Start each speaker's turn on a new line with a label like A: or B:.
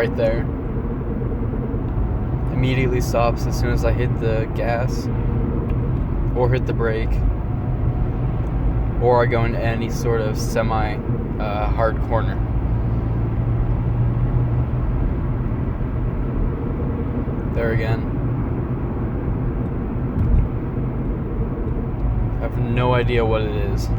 A: right there. Immediately stops as soon as I hit the gas or hit the brake, or I go into any sort of semi-hard corner. There again. I have no idea what it is.